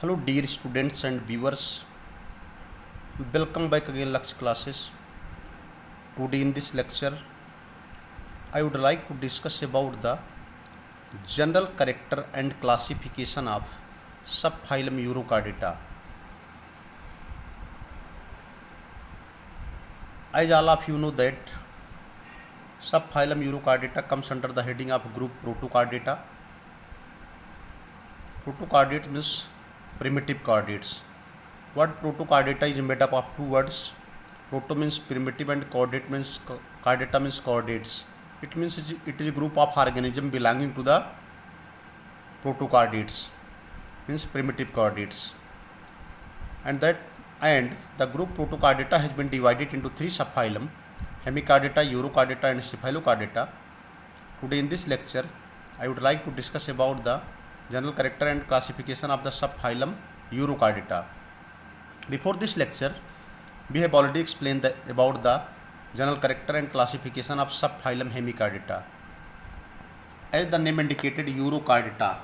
Hello dear students and viewers, welcome back again Lakshya classes. Today in this lecture I would like to discuss about the general character and classification of subphylum Urochordata. As all of you know that subphylum Urochordata comes under the heading of group Protochordata. Protochordate means primitive chordates. Word protochordata is made up of two words. Proto means primitive and chordate means chordata means chordates. It means it is a group of organism belonging to the protochordates, means primitive chordates. And the group Protochordata has been divided into three subphylum: Hemichordata, Urochordata and Cephalochordata. Today in this lecture I would like to discuss about the general character and classification of the subphylum Urochordata. Before this lecture, we have already explained about the general character and classification of subphylum Hemichordata. As the name indicated, Urochordata,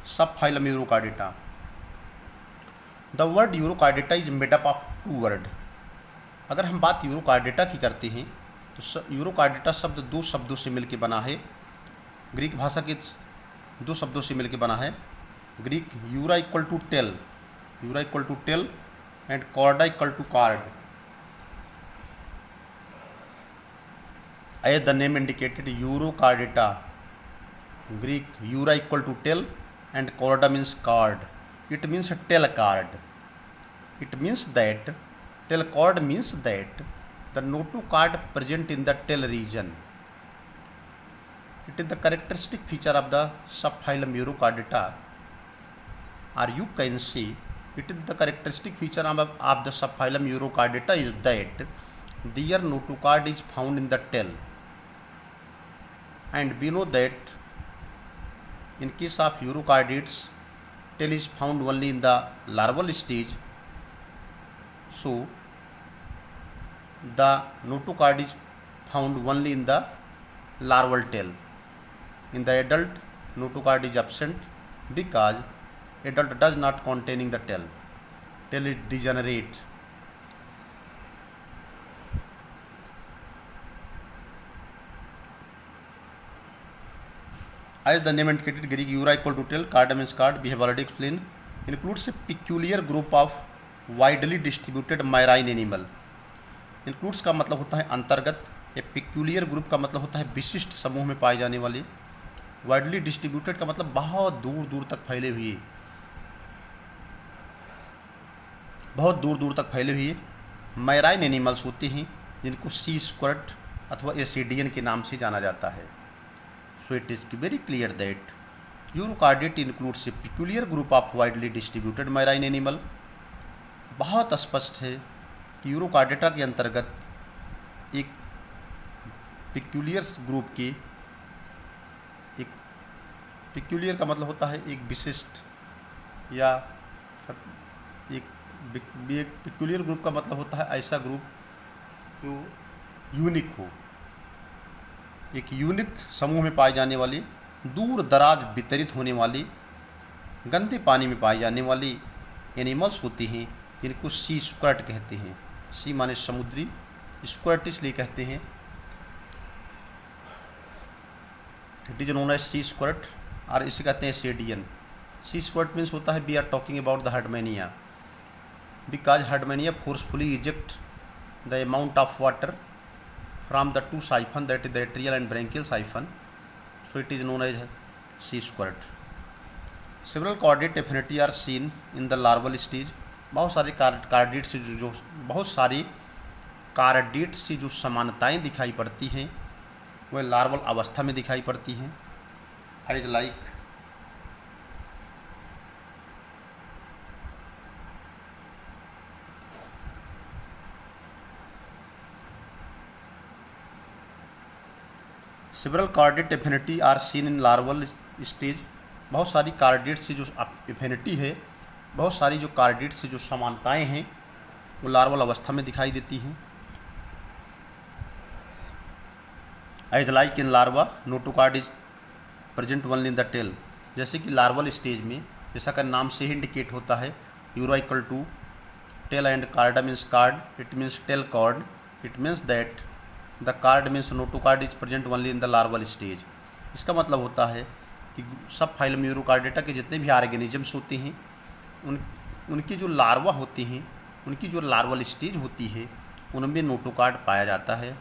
subphylum Urochordata. The word Urochordata is made up of two words. अगर हम बात यूरोकार्डेटा की करते हैं तो यूरोकार्डेटा शब्द दो शब्दों से मिलकर बना है। ग्रीक भाषा के दो शब्दों से मिलकर बना है। Greek oura equal to tail and chorda equal to cord. As the name indicated, Urochordata. Greek oura equal to tail and chorda means card. It means tail cord. It means that tail cord means that the notochord present in the tail region. It is the characteristic feature of the subphylum Urochordata, or you can say it is the characteristic feature of the subphylum Urochordata is that their notochord is found in the tail, and we know that in case of Urochordates, tail is found only in the larval stage. So the notochord is found only in the larval tail. In the adult, notochord is absent because adult does not containing the tail. Tail is degenerate. As the name indicated, Greek ura equal to tail, card means card. We have already explained. Includes a peculiar group of widely distributed marine animal. Includes का मतलब होता है अंतर्गत. ए peculiar group का मतलब होता है विशिष्ट समूह में पाए जाने वाले. वाइडली डिस्ट्रीब्यूटेड का मतलब बहुत दूर दूर तक फैले हुए मैराइन एनिमल्स होते हैं जिनको सी स्क्वर्ट अथवा एसिडियन के नाम से जाना जाता है. So it is very clear that urochordate includes a peculiar group of widely distributed marine animal. बहुत स्पष्ट है कि यूरोकार्डेटा के अंतर्गत एक पिक्यूलियर ग्रुप के, एक पिक्यूलियर का मतलब होता है एक विशिष्ट, या एक पिक्यूलियर ग्रुप का मतलब होता है ऐसा ग्रुप जो यूनिक हो. एक यूनिक समूह में पाए जाने वाली, दूर दराज वितरित होने वाली, गंदे पानी में पाए जाने वाली एनिमल्स होती हैं जिनको सी स्क्वर्ट कहते हैं. सी माने समुद्री, स्क्वर्ट इसलिए कहते हैं. It is known as sea squirt, और इसे कहते हैं एसिडियन. सी स्क्वर्ट मीन्स होता है we are talking about the Herdmania, because Herdmania forcefully eject the amount of water from the two siphon, that is the atrial and branchial siphon. So it is known as sea squirt. Several chordate affinity are seen in the larval stage. बहुत सारे कार्डेट से जो समानताएं दिखाई पड़ती हैं वह larval अवस्था में दिखाई पड़ती हैं. As like several chordate affinity are seen in larval stage. बहुत सारी कार्डेट से जो एफिनिटी है, बहुत सारी जो कार्डेट से जो समानताएं हैं वो लार्वल अवस्था में दिखाई देती हैं. As like in larva, notochord is present only in the tail. जैसे कि लार्वल स्टेज में, जैसा का नाम से ही इंडिकेट होता है, uro equal to tail and chord means card, it means tail chord, it means that the chord means notochord is present only in the larval stage. इसका मतलब होता है कि सब फाइलम यूरोकार्डेटा के जितने भी ऑर्गेनिजम्स होते हैं उनकी जो लार्वा होती हैं, उनकी जो लार्वल स्टेज होती है उनमें नोटोकार्ड पाया जाता है।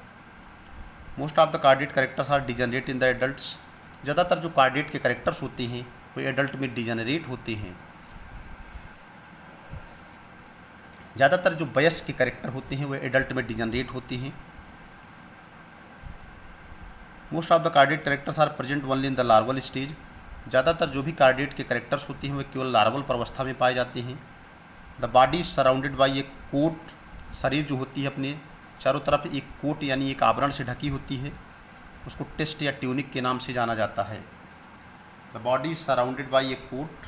Most of the chordate characters are degenerate in the adults. ज़्यादातर जो कार्डेट के कैरेक्टर्स होते हैं वो एडल्ट में डिजेनरेट होते हैं। ज़्यादातर जो वयस्क के कैरेक्टर होते हैं वो एडल्ट में डिजेनरेट होते हैं। Most of the chordate characters are present only in the larval stage. ज़्यादातर जो भी कार्डेट के कैरेक्टर्स होते हैं वो केवल लार्वल अवस्था में पाए जाते हैं। The body is surrounded by a coat. शरीर जो होती है अपने चारों तरफ एक कोट यानी एक आवरण से ढकी होती है, उसको टेस्ट या ट्यूनिक के नाम से जाना जाता है। The body is surrounded by a coat.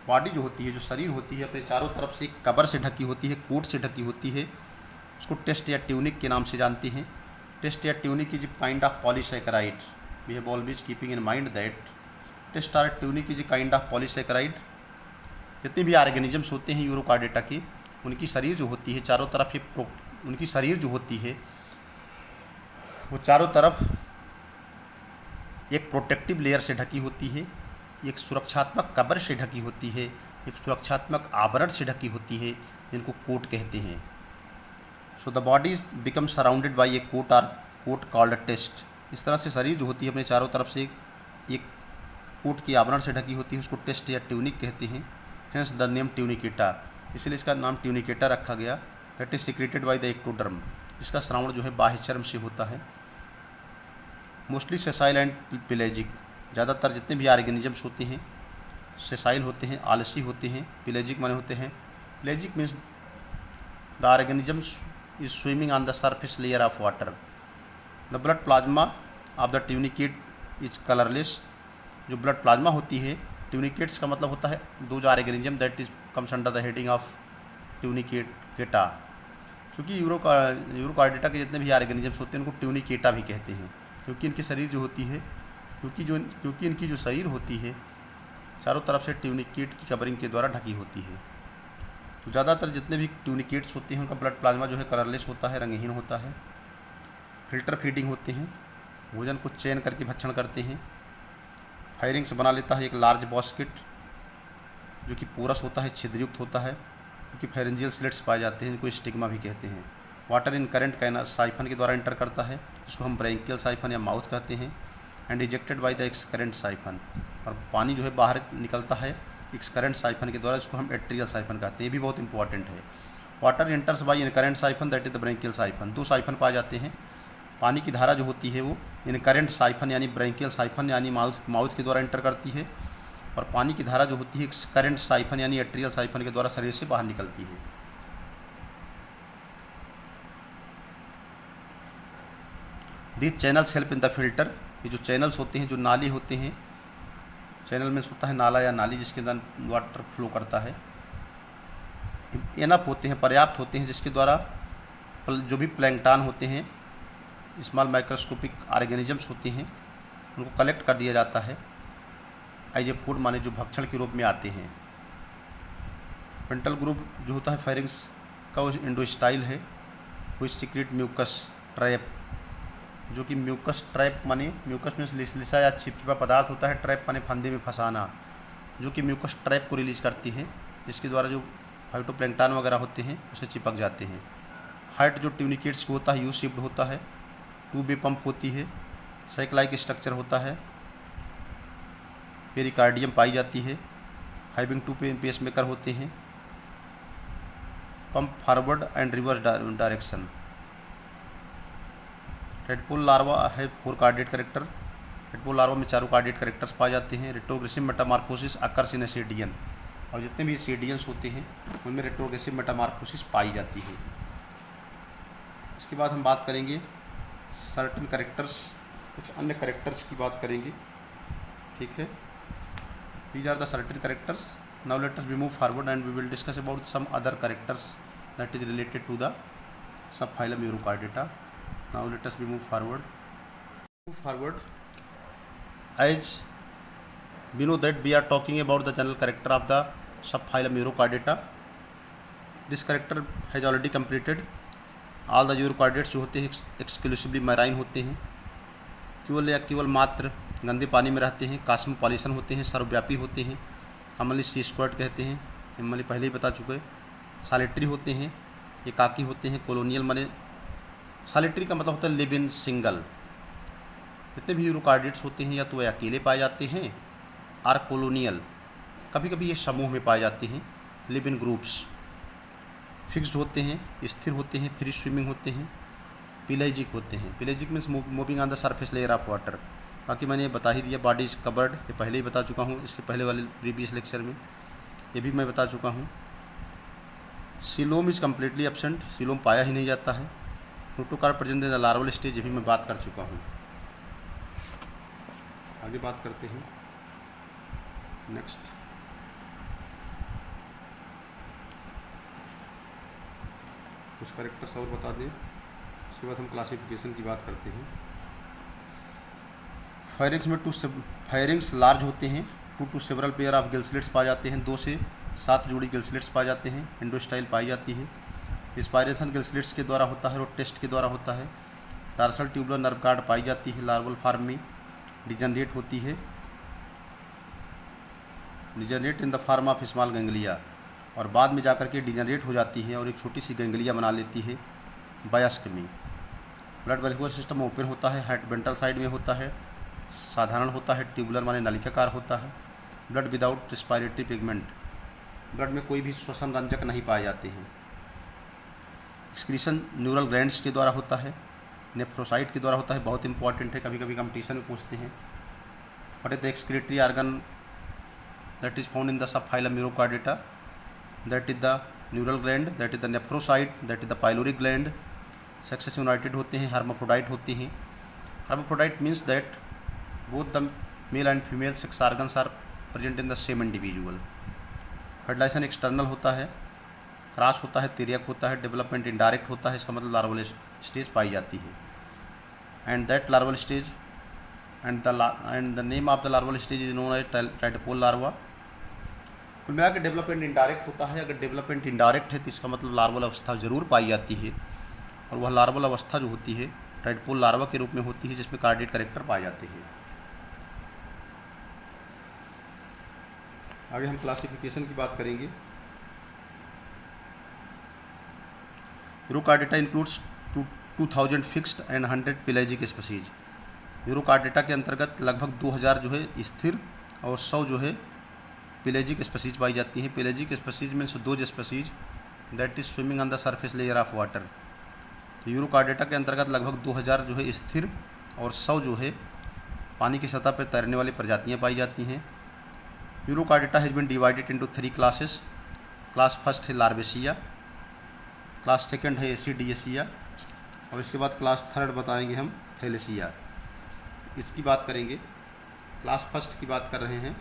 Body जो होती है, जो शरीर होती है, अपने चारों तरफ से एक कवर से ढकी होती है, कोट से ढकी होती है, उसको टेस्ट या ट्यूनिक के नाम से जानते हैं। टेस्ट या tunic is kind of polysaccharide. We have always keeping in mind that test और tunic is kind of polysaccharide. जितने भी ऑर्गेनिजम्स होते हैं यूरोकार्डेटा के, उनकी शरीर जो होती है चारों तरफ उनकी शरीर जो होती है वो चारों तरफ एक प्रोटेक्टिव लेयर से ढकी होती है, एक सुरक्षात्मक कवर से ढकी होती है, एक सुरक्षात्मक आवरण से ढकी होती है, जिनको कोट कहते हैं। So the body become surrounded by a coat और कोट कॉल्ड टेस्ट। इस तरह से शरीर जो होती है अपने चारों तरफ से एक कोट की आवरण से ढकी होती है, उसको टेस्ट या ट्यूनिक कहते हैं। हेंस द नेम ट्यूनिकेटा, इसलिए इसका नाम ट्यूनिकेटा रखा गया। That is secreted by the ectoderm, इसका श्रावण जो है बाह्य चर्म से होता है। Mostly sessile and pelagic. ज़्यादातर जितने भी ऑर्गेनिजम्स होते हैं सेसाइल होते हैं, आलसी होते हैं। पिलेजिक माने होते हैं, pelagic means the organisms is swimming on the surface layer of water. The blood plasma of the tunicate is colourless. जो ब्लड प्लाज्मा होती है, ट्यूनिकेट्स का मतलब होता है दो organism that is comes under the heading of Tunicata. क्योंकि यूरोकार्डेटा के जितने भी ऑर्गेनिजम्स होते हैं उनको ट्यूनिकेटा भी कहते हैं, क्योंकि इनकी शरीर जो होती है क्योंकि इनकी जो शरीर होती है चारों तरफ से ट्यूनिकेट की कवरिंग के द्वारा ढकी होती है। तो ज़्यादातर जितने भी ट्यूनिकेट्स होते हैं उनका ब्लड प्लाज्मा जो है कलरलेस होता है, रंगहीन होता है। फिल्टर फीडिंग होते हैं, भोजन को चयन करके भक्षण करते हैं। फायरिंग्स बना लेता है एक लार्ज बॉस्केट जो कि पोरस होता है, छिद्रयुक्त होता है, क्योंकि फेरेंजियल स्लिट्स पाए जाते हैं, जिनको स्टिग्मा भी कहते हैं। वाटर इन करंट का साइफन के द्वारा एंटर करता है, जिसको हम ब्रैंकियल साइफन या माउथ कहते हैं। And ejected by the excurrent siphon, और पानी जो है बाहर निकलता है एक्सकरेंट साइफन के द्वारा, जिसको हम एट्रियल साइफन कहते हैं। ये भी बहुत इंपॉर्टेंट है। Water enters by incurrent siphon that is the branchial siphon. दो साइफन पाए जाते हैं। पानी की धारा जो होती है वो इनकरेंट साइफन यानी ब्रैंकियल साइफन यानी माउथ के द्वारा एंटर करती है, और पानी की धारा जो होती है एक्सकरेंट साइफन यानी एट्रियल साइफन के द्वारा शरीर से बाहर निकलती है। This channels help in the filter. ये जो चैनल्स होते हैं, जो नाली होते हैं, चैनल में होता है नाला या नाली जिसके अंदर वाटर फ्लो करता है, इनफ होते हैं, पर्याप्त होते हैं, जिसके द्वारा जो भी प्लैंकटन होते हैं, स्मॉल माइक्रोस्कोपिक ऑर्गेनिजम्स होते हैं, उनको कलेक्ट कर दिया जाता है एज ए फूड, माने जो भक्षण के रूप में आते हैं। पेंटल ग्रुप जो होता है फायरिंग्स का वो इंडोस्टाइल है, वो सीक्रेट म्यूकस ट्रैप, जो कि म्यूकस ट्रैप माने म्यूकस में लिसा या चिपचिपा पदार्थ होता है, ट्रैप माने फंदे में फंसाना, जो कि म्यूकस ट्रैप को रिलीज करती है, जिसके द्वारा जो फाइटोप्लैंक्टन वगैरह होते हैं उसे चिपक जाते हैं। हार्ट जो ट्यूनिकेट्स को होता है यू शेप्ड होता है, ट्यूब में पंप होती है, साइक्लाइक स्ट्रक्चर होता है, पेरिकार्डियम पाई जाती है, हाइविंग टू पेस मेकर होते हैं, pump forward and reverse direction. Tadpole larva है 4 कार्डेट कैरेक्टर। रेडपोल लार्वा में 4 कार्डेट कैरेक्टर्स पाए जाते हैं। Retrogressive Metamorphosis occurs in ascidian, और जितने भी एसिडियंस होते हैं उनमें रेट्रोग्रेसिव मेटामॉर्फोसिस पाई जाती है। इसके बाद हम बात करेंगे सर्टेन कैरेक्टर्स, कुछ अन्य कैरेक्टर्स की बात करेंगे, ठीक है। These are the certain characters. Now let us move forward and we will discuss about some other characters that is related to the subphylum Eurocardata. Now let us move forward. As We know that we are talking about the general character of the subphylum Urochordata. This character has already completed. All the यूरोकार्डेट्स जो होते हैं exclusively marine होते हैं, केवल या केवल मात्र गंदे पानी में रहते हैं, कॉस्मोपॉलिटन होते हैं, सर्वव्यापी होते हैं, कॉमनली सी स्क्वाड कहते हैं, हमने पहले ही बता चुके। सॉलिटरी होते हैं, एकाकी होते हैं, कॉलोनियल माने सॉलिटरी का मतलब होता है लिव इन सिंगल। जितने भी यूरोकार्डेट्स होते हैं या तो वे अकेले पाए जाते हैं और कॉलोनियल, कभी कभी ये समूह में पाए जाते हैं, लिव इन ग्रुप्स। फिक्स्ड होते हैं, स्थिर होते हैं, फ्री स्विमिंग होते हैं, पिलेजिक होते हैं। Pelagic means moving on the surface layer of water. बाकी मैंने ये बता ही दिया, बॉडी इज कवर्ड, ये पहले ही बता चुका हूँ, इसके पहले वाले प्रीवियस लेक्चर में ये भी मैं बता चुका हूँ। Coelom is completely absent, coelom पाया ही नहीं जाता है। Protochord present in the larval stage, ये भी मैं बात कर चुका हूँ। आगे बात करते हैं नेक्स्ट। कुछ कैरेक्टर्स और बता दें, उसके बाद हम क्लासिफिकेशन की बात करते हैं। फायरिंग्स में फायरिंग्स लार्ज होते हैं, 2 to सेवरल पेयर ऑफ गिलस्लेट्स पाए जाते हैं, 2 से 7 जोड़ी गिलस्लेट्स पाए जाते हैं, एंडोस्टाइल पाई जाती है। इंस्पायरेशन गिलस्लेट्स के द्वारा होता है और टेस्ट के द्वारा होता है। डार्सल ट्यूबुलर नर्व गार्ड पाई जाती है, लार्वल फॉर्म में डिजनरेट होती है, degenerate in the form of small ganglia, और बाद में जाकर के डिजनरेट हो जाती है और एक छोटी सी गैंग्लिया बना लेती है वयस्क में। ब्लड वेस्कुलर सिस्टम ओपन होता है, हेड वेंट्रल साइड में होता है, साधारण होता है, ट्यूबुलर माने नलिकाकार होता है। Blood without respiratory pigment, blood में कोई भी श्वसन रंजक नहीं पाए जाते हैं। एक्सक्रीशन न्यूरल ग्लैंड्स के द्वारा होता है, नेफ्रोसाइट के द्वारा होता है, बहुत इंपॉर्टेंट है, कभी कभी कंपटीशन में पूछते हैं। What is the excretory organ that is found in the subphylum Urochordata? That is the neural gland, that is the nephrocyte, that is the pyloric gland. Sexes united होते हैं, हर्माफ्रोडाइट होते हैं। Hermaphrodite means that both the male and female sex organs are present in the same individual. Fertilization external होता है, cross होता है, तिर्यक होता है, डेवलपमेंट इनडायरेक्ट होता है, इसका मतलब लार्वल स्टेज पाई जाती है। And that larval stage and the name of the larval stage is known as tadpole larva. कुल मिला के डेवलपमेंट इनडायरेक्ट होता है। अगर डेवलपमेंट इनडायरेक्ट है तो इसका मतलब लार्वल अवस्था जरूर पाई जाती है, और वह लार्वल अवस्था जो होती है टाइडपोल लार्वा के रूप में होती है, जिसमें कार्डिएट कैरेक्टर पाए जाते हैं। आगे हम क्लासिफिकेशन की बात करेंगे। यूरोकार्डेटा इंक्लूड्स 2000 फिक्स्ड एंड 100 पेलेजिक स्पीसीज। यूरोकार्डेटा के अंतर्गत लगभग 2000 जो है स्थिर और 100 जो है पेलेजिक स्पीसीज पाई जाती हैं। Pelagic species means those species that is swimming on the surface layer of water. तो यूरोकार्डेटा के अंतर्गत लगभग 2000 जो है स्थिर और 100 जो है पानी की सतह पर तैरने वाली प्रजातियाँ पाई जाती हैं। Urochordata has been divided into 3 classes. Class first है लार्वेसिया, क्लास सेकंड है एसिडियसिया, और इसके बाद क्लास थर्ड बताएंगे हम थैलेसिया। इसकी बात करेंगे। क्लास फर्स्ट की बात कर रहे हैं।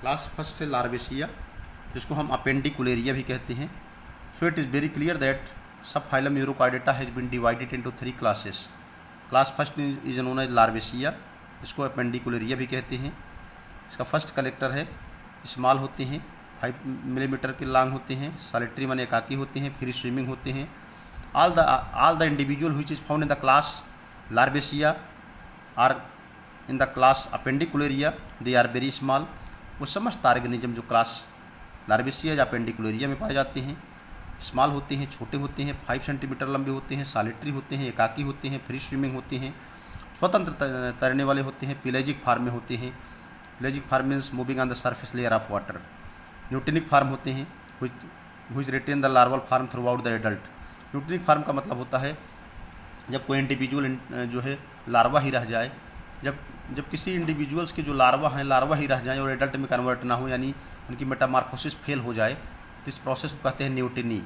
क्लास फर्स्ट है लार्वेसिया, जिसको हम अपेंडिकुलेरिया भी कहते हैं। So it is very clear that subphylum Urochordata has been divided into 3 classes. Class first is known as Larvacea, जिसको अपेंडिकुलेरिया भी कहते हैं। इसका फर्स्ट कलेक्टर है, स्मॉल होते हैं, 5 मिलीमीटर के लॉन्ग होते हैं, सॉलिटरी माने एकाकी होते हैं, फ्री स्विमिंग होते हैं। All the individual which is found in the class Larvacea are in the class Appendicularia, they are very small. वो समस्त ऑर्गेनिज्म जो क्लास लार्वेसिया या अपेंडिकुलेरिया में पाए जाते हैं स्मॉल होते हैं, छोटे होते हैं, 5 सेंटीमीटर लंबे होते हैं, सॉलिटरी होते हैं, एकाकी होते हैं, फ्री स्विमिंग होते हैं, स्वतंत्र तैरने वाले होते हैं, पेलेजिक फार्म में होते हैं। Pelagic form means moving on the surface layer of water. Neotenic form होते हैं which retain the larval form throughout the adult. Neotenic form का मतलब होता है जब कोई इंडिविजुअल जो है लार्वा ही रह जाए, जब किसी इंडिविजुअल्स के जो लार्वा हैं लार्वा ही रह जाए और एडल्ट में कन्वर्ट ना हो, यानी उनकी मेटामॉर्फोसिस फेल हो जाए, तो इस प्रोसेस को कहते हैं न्यूटेनी।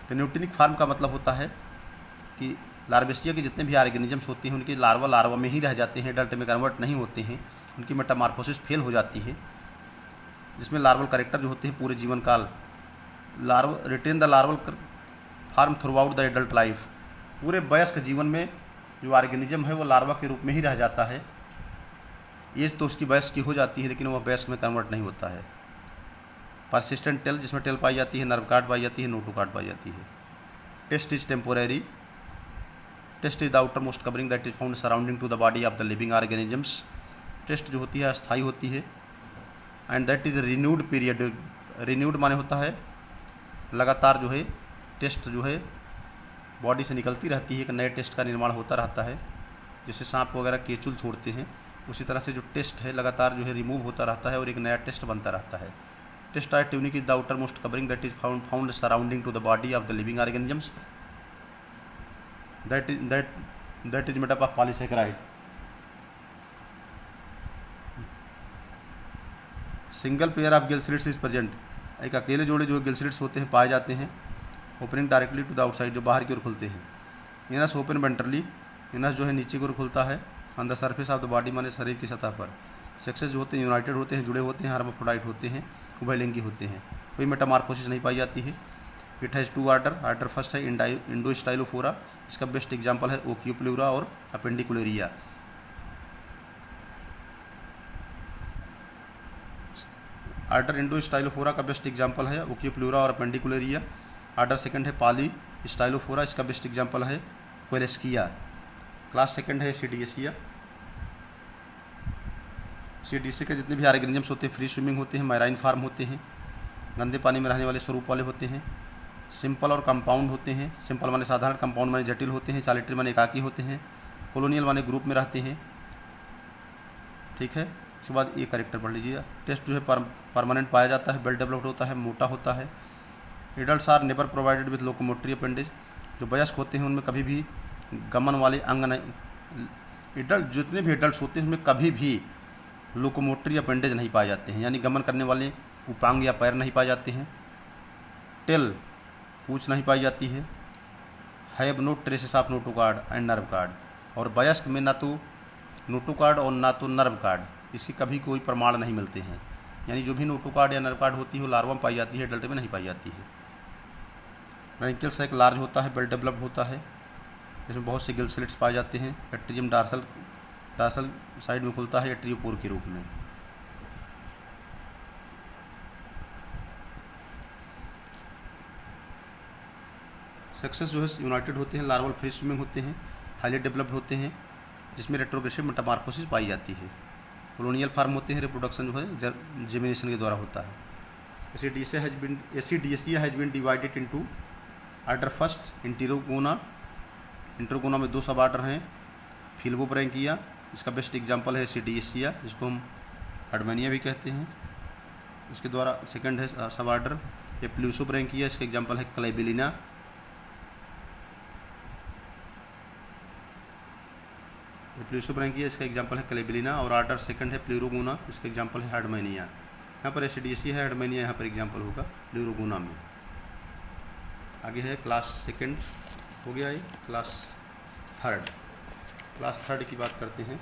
तो न्यूटेनिक फार्म का मतलब होता है कि लार्वेसिया के जितने भी ऑर्गेनिजम्स होते हैं उनके लार्वा में ही रह जाते हैं, एडल्ट में कन्वर्ट नहीं होते हैं, उनकी मेटामॉर्फोसिस फेल हो जाती है, जिसमें लार्वल कैरेक्टर जो होते हैं पूरे जीवन काल retain the larval form throughout the adult life. पूरे वयस्क जीवन में जो ऑर्गेनिज्म है वो लार्वा के रूप में ही रह जाता है, एज तो उसकी वयस्क की हो जाती है लेकिन वह वयस्क में कन्वर्ट नहीं होता है। परसिस्टेंट टेल, जिसमें टेल पाई जाती है, नर्व गार्ड पाई जाती है, नोटो गार्ड पाई जाती है। Test is temporary. Test is the outermost covering that is found surrounding to the body of the living organisms. Test जो होती है अस्थायी होती है। And that is renewed period. Renewed माने होता है लगातार जो है टेस्ट जो है बॉडी से निकलती रहती है, एक नए टेस्ट का निर्माण होता रहता है। जैसे सांप वगैरह केचुल छोड़ते हैं उसी तरह से जो टेस्ट है लगातार जो है रिमूव होता रहता है और एक नया टेस्ट बनता रहता है। Test or tunic is the outermost covering that is found surrounding to the body of the living organisms that is made up of polysaccharide. Single pair of gill slits is present. एक अकेले जोड़े जो gill slits होते हैं पाए जाते हैं। Opening directly to the outside, जो बाहर की ओर खुलते हैं। इनस ओपन वेंट्रली, इनस जो है नीचे की ओर खुलता है। On the surface of the body माने शरीर की सतह पर। सेक्सेस जो होते हैं यूनाइटेड होते हैं, जुड़े होते हैं, हर्माफ्रोडाइट होते हैं, उभयलिंगी होते हैं। कोई मेटामॉर्फोसिस नहीं पाई जाती है। It has two order. Order first है इंडोस्टाइलोफोरा, इसका बेस्ट एग्जाम्पल है ओक्यूप्लूरा और अपेंडिकुलेरिया। आर्डर इंडोस्टाइलोफोरा का बेस्ट एग्जाम्पल है ओक्यूप्लूरा और अपेंडिकुलेरिया। आर्डर सेकंड है पॉली स्टाइलोफोरा, इसका बेस्ट एग्जाम्पल है क्वेलेस्किया। क्लास सेकंड है एसिडियसिया। एसिडियसिया के जितने भी ऑर्गेनिजम्स होते हैं फ्री स्विमिंग होते हैं, मैराइन फार्म होते हैं, गंदे पानी में रहने वाले स्वरूप वाले होते हैं, सिंपल और कंपाउंड होते हैं। सिंपल माने साधारण, कंपाउंड माने जटिल होते हैं, सॉलिटरी माने एकाकी होते हैं, कॉलोनियल माने ग्रुप में रहते हैं। ठीक है, इसके बाद ये करेक्टर पढ़ लीजिए। टेस्ट जो है परमानेंट पाया जाता है, वेल डेवलप्ड होता है, मोटा होता है। Adults are never provided with locomotory appendage. जो वयस्क होते हैं उनमें कभी भी गमन वाले अंग नहीं, एडल्ट जितने भी एडल्ट्स होते हैं उनमें कभी भी लोकोमोटरी अपेंडेज नहीं पाए जाते हैं, यानी गमन करने वाले उपांग या पैर नहीं पाए जाते हैं। टेल, पूंछ नहीं पाई जाती है। Have no traces of notochord and nerve cord. और वयस्क में ना तो नोटोकार्ड और ना तो नर्व कार्ड, इसकी कभी कोई प्रमाण नहीं मिलते हैं। यानी जो भी नोटोकार्ड या नर्व कार्ड होती है वो लार्वा में पाई जाती है, एडल्ट में नहीं पाई जाती है। ब्रैंकियल सैक लार्ज होता है, वेल डेवलप्ड होता है, इसमें बहुत से गिल स्लिट्स पाए जाते हैं। एट्रियम डार्सल साइड में खुलता है एट्रियोपोर के रूप में। सेक्सेस जो है यूनाइटेड होते हैं, लार्वल फ्री स्विमिंग होते हैं, हाईली डेवलप्ड होते हैं, जिसमें रेट्रोग्रेसिव मेटामॉर्फोसिस पाई जाती है। कॉलोनियल फार्म होते हैं, रिप्रोडक्शन जो है जेमिनेशन के द्वारा होता है। Ascidiacea has been divided into order first Enterogona. Enterogona में 2 सब आर्डर हैं। फिल्बोब्रैंकिया, इसका बेस्ट एग्जांपल है एसिडियसिया, जिसको हम हर्डमेनिया भी कहते हैं। उसके द्वारा सेकंड है सब आर्डर एप्लूसोब्रैंकिया, इसका एग्जांपल है क्लेबिलिना। एप्लूसोब्रैंकिया, इसका एग्जांपल है क्लेबिलिना। और आर्डर सेकंड है प्लूरोगोना, इसका एग्जांपल है हर्डमेनिया। यहाँ पर एसिडियसिया है, हर्डमेनिया यहाँ पर एग्जांपल होगा प्लूरोगोना में। आगे है क्लास सेकंड हो गया, ये क्लास थर्ड। क्लास थर्ड की बात करते हैं।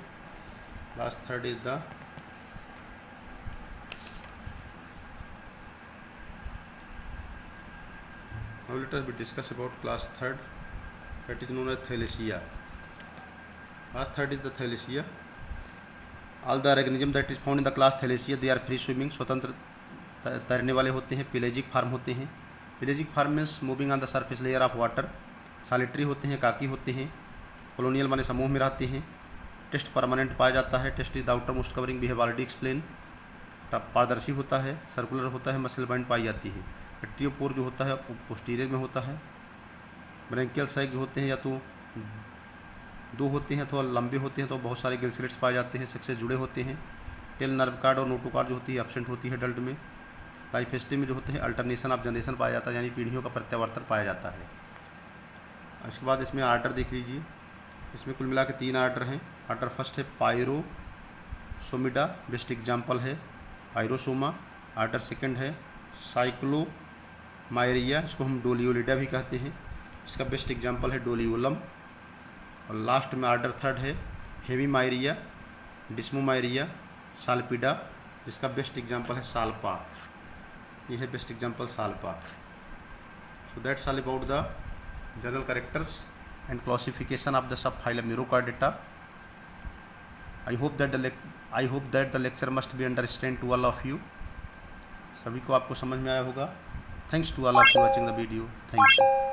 Class third is the now let us discuss about class third, that is known as Thalassiya. Class third is the Thalassiya. All the organisms that is found in the class Thalassiya, they are free swimming, स्वतंत्र तैरने वाले होते हैं, pelagic form होते हैं। Pelagic form means moving on the surface layer of water. Solitary होते हैं, एकाकी होते हैं, कॉलोनियल माने समूह में रहते हैं। टेस्ट परमानेंट पाया जाता है। Test is the outermost covering, we have already explain. पारदर्शी होता है, सर्कुलर होता है, मसल बैंड पाई जाती है। एट्रियोपोर जो होता है पोस्टीरियर में होता है। ब्रैंकियल सैक जो होते हैं या तो 2 होते हैं अथवा लंबे होते हैं, तो बहुत सारे गिल स्लिट्स पाए जाते हैं, सेक्सेस जुड़े होते हैं। टेल नर्व कार्ड और नोटोकार्ड जो होती है एब्सेंट होती है एडल्ट में। लाइफ हिस्ट्री में जो होते हैं अल्टरनेशन ऑफ जनरेशन पाया जाता है, यानी पीढ़ियों का प्रत्यावर्तन पाया जाता है। इसके बाद इसमें आर्डर देख लीजिए। इसमें कुल मिला के 3 आर्डर हैं। आर्डर फर्स्ट है पायरोसोमिडा, बेस्ट एग्जाम्पल है पायरोसोमा। आर्डर सेकंड है साइक्लोमायरिया, इसको हम डोलियोलिडा भी कहते हैं, इसका बेस्ट एग्जाम्पल है डोलियोलम। और लास्ट में आर्डर थर्ड है हेमीमायरिया, डिस्मोमायरिया, साल्पिडा, जिसका बेस्ट एग्जाम्पल है साल्पा। ये है best example Salpa. So that's all about the general characters and classification of the subphylum Neurochordata. I hope that the lecture must be understand to all of you. सभी को आपको समझ में आया होगा। Thanks to all of you watching the video. Thank you.